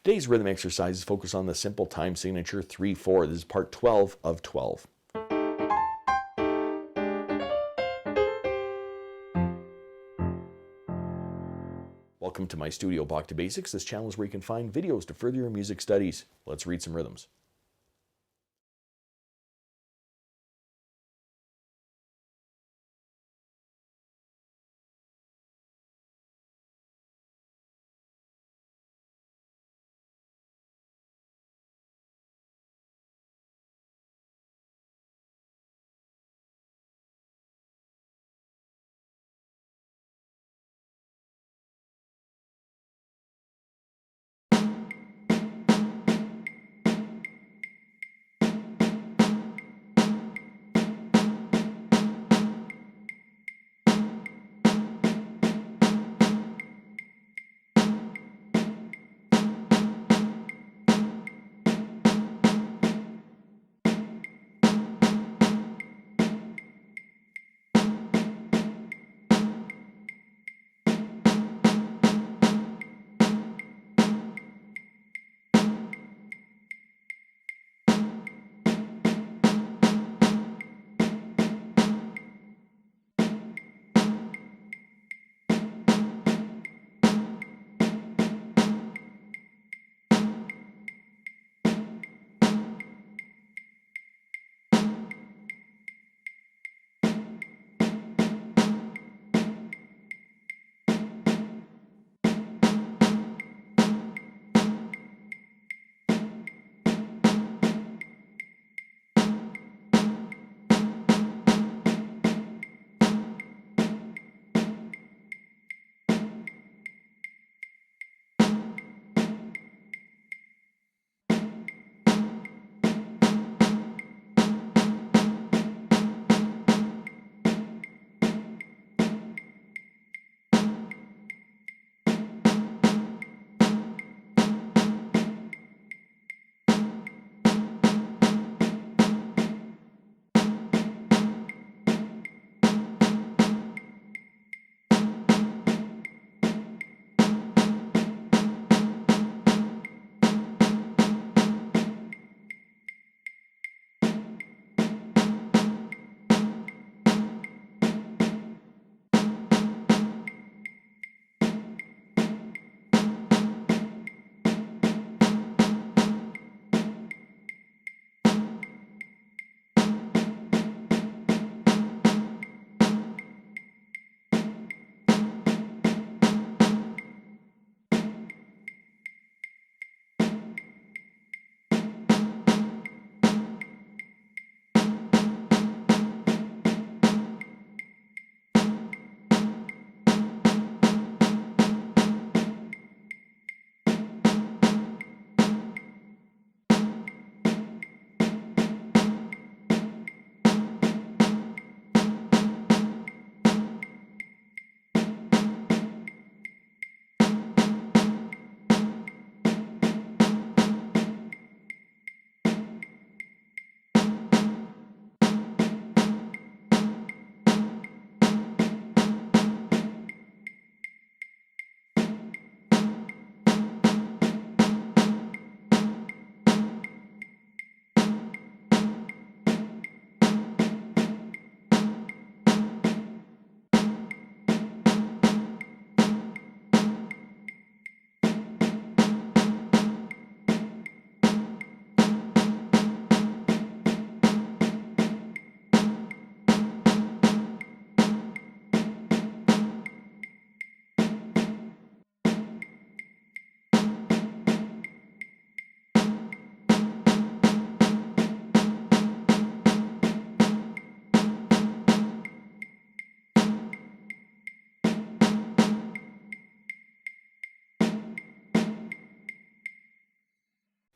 Today's rhythm exercises focus on the simple time signature 3/4. This is part 12 of 12. Welcome to my studio, Bach To Basics. This channel is where you can find videos to further your music studies. Let's read some rhythms.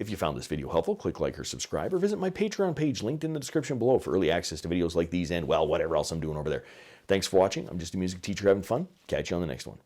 If you found this video helpful, click like or subscribe, or visit my Patreon page linked in the description below for early access to videos like these and, well, whatever else I'm doing over there. Thanks for watching. I'm just a music teacher having fun. Catch you on the next one.